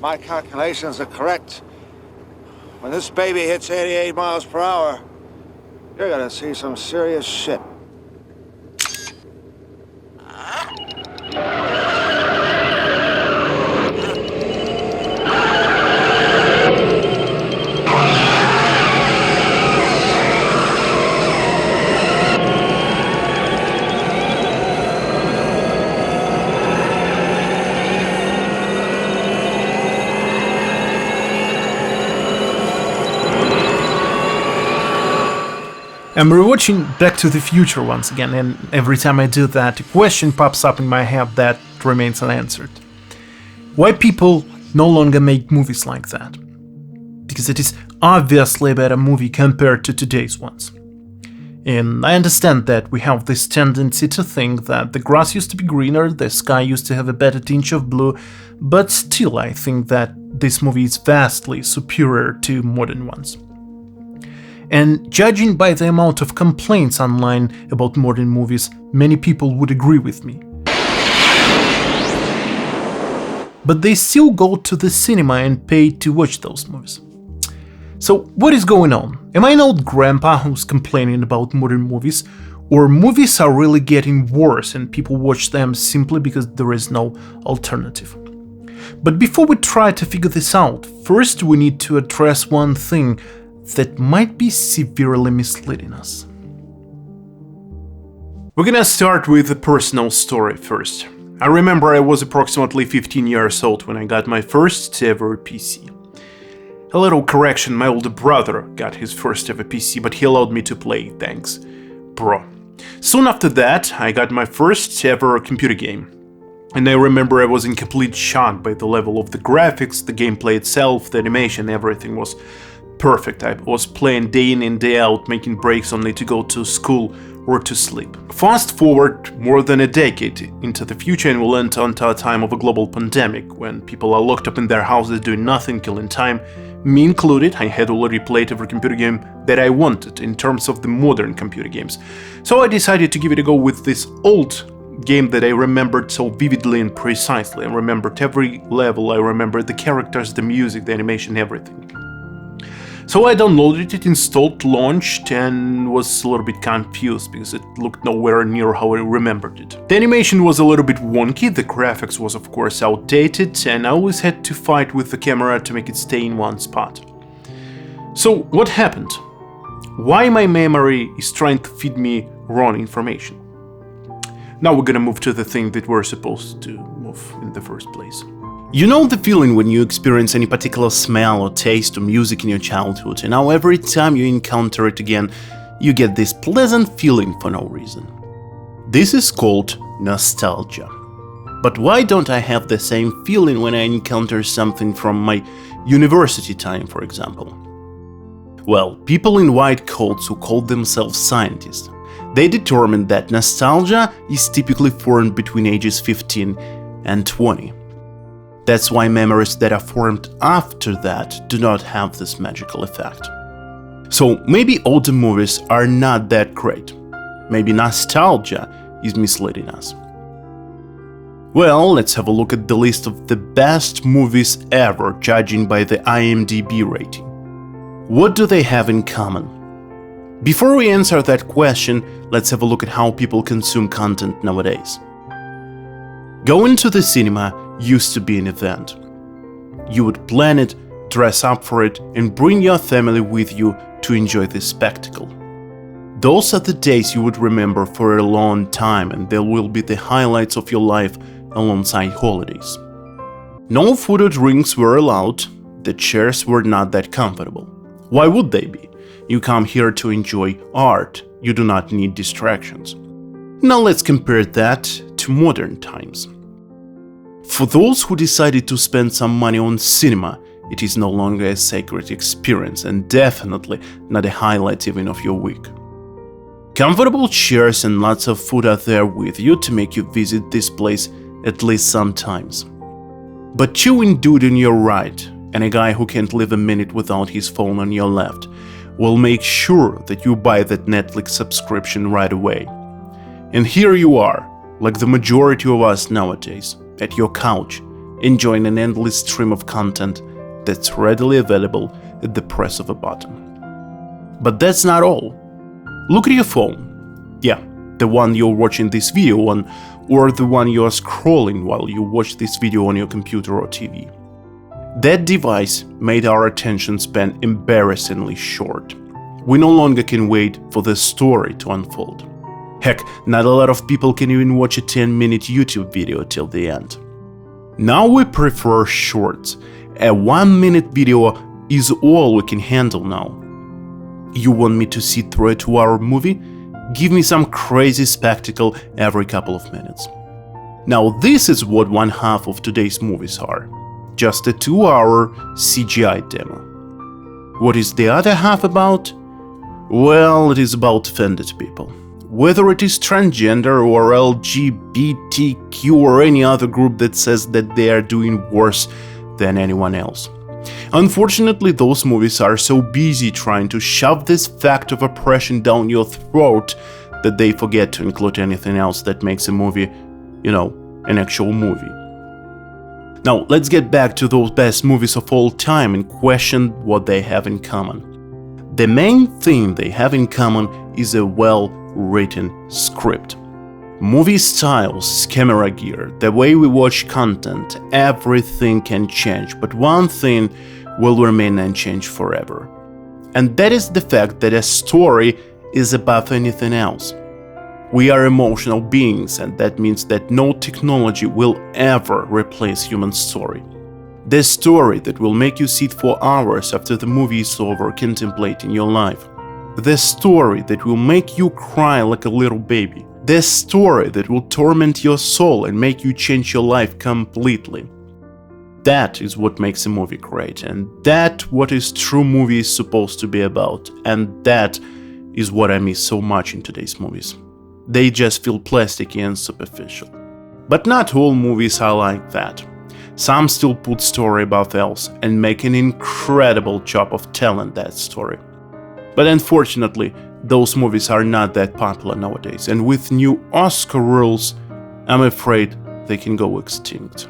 my calculations are correct, when this baby hits 88 miles per hour, you're gonna see some serious shit. I'm rewatching Back to the Future once again, and every time I do that, a question pops up in my head that remains unanswered. Why people no longer make movies like that? Because it is obviously a better movie compared to today's ones. And I understand that we have this tendency to think that the grass used to be greener, the sky used to have a better tinge of blue, but still I think that this movie is vastly superior to modern ones. And judging by the amount of complaints online about modern movies, many people would agree with me. But they still go to the cinema and pay to watch those movies. So what is going on? Am I an old grandpa who's complaining about modern movies? Or movies are really getting worse and people watch them simply because there is no alternative? But before we try to figure this out, first we need to address one thing that might be severely misleading us. We're gonna start with a personal story first. I remember I was approximately 15 years old when I got my first ever PC. A little correction, my older brother got his first ever PC, but he allowed me to play, thanks, bro. Soon after that, I got my first ever computer game. And I remember I was in complete shock by the level of the graphics, the gameplay itself, the animation, everything was perfect. I was playing day in and day out, making breaks only to go to school or to sleep. Fast forward more than a decade into the future and we'll enter into a time of a global pandemic when people are locked up in their houses doing nothing, killing time. Me included, I had already played every computer game that I wanted in terms of the modern computer games. So I decided to give it a go with this old game that I remembered so vividly and precisely. I remembered every level, I remembered the characters, the music, the animation, everything. So I downloaded it, installed, launched, and was a little bit confused because it looked nowhere near how I remembered it. The animation was a little bit wonky, the graphics was of course outdated, and I always had to fight with the camera to make it stay in one spot. So what happened? Why my memory is trying to feed me wrong information? Now we're gonna move to the thing that we're supposed to move in the first place. You know the feeling when you experience any particular smell or taste or music in your childhood, and now every time you encounter it again, you get this pleasant feeling for no reason. This is called nostalgia. But why don't I have the same feeling when I encounter something from my university time, for example? Well, people in white coats who call themselves scientists, they determined that nostalgia is typically formed between ages 15 and 20. That's why memories that are formed after that do not have this magical effect. So maybe older movies are not that great. Maybe nostalgia is misleading us. Well, let's have a look at the list of the best movies ever, judging by the IMDb rating. What do they have in common? Before we answer that question, let's have a look at how people consume content nowadays. Going to the cinema used to be an event. You would plan it, dress up for it, and bring your family with you to enjoy this spectacle. Those are the days you would remember for a long time, and they will be the highlights of your life alongside holidays. No food or drinks were allowed, the chairs were not that comfortable. Why would they be? You come here to enjoy art, you do not need distractions. Now let's compare that to modern times. For those who decided to spend some money on cinema, it is no longer a sacred experience and definitely not a highlight even of your week. Comfortable chairs and lots of food are there with you to make you visit this place at least sometimes. But chewing dude on your right and a guy who can't live a minute without his phone on your left will make sure that you buy that Netflix subscription right away. And here you are, like the majority of us nowadays, at your couch, enjoying an endless stream of content that's readily available at the press of a button. But that's not all. Look at your phone. Yeah, the one you're watching this video on, or the one you're scrolling while you watch this video on your computer or TV. That device made our attention span embarrassingly short. We no longer can wait for the story to unfold. Heck, not a lot of people can even watch a 10-minute YouTube video till the end. Now we prefer shorts. A 1-minute video is all we can handle now. You want me to sit through a 2-hour movie? Give me some crazy spectacle every couple of minutes. Now this is what one half of today's movies are. Just a 2-hour CGI demo. What is the other half about? Well, it is about offended people. Whether it is transgender or LGBTQ or any other group that says that they are doing worse than anyone else. Unfortunately, those movies are so busy trying to shove this fact of oppression down your throat that they forget to include anything else that makes a movie, an actual movie. Now, let's get back to those best movies of all time and question what they have in common. The main thing they have in common is a well-written script. Movie styles, camera gear, the way we watch content, everything can change, but one thing will remain unchanged forever. And that is the fact that a story is above anything else. We are emotional beings, and that means that no technology will ever replace human story. The story that will make you sit for hours after the movie is over contemplating your life. The story that will make you cry like a little baby. The story that will torment your soul and make you change your life completely. That is what makes a movie great, and that's what a true movie is supposed to be about, and that is what I miss so much in today's movies. They just feel plasticky and superficial. But not all movies are like that. Some still put story above else and make an incredible job of telling that story. But unfortunately, those movies are not that popular nowadays, and with new Oscar rules, I'm afraid they can go extinct.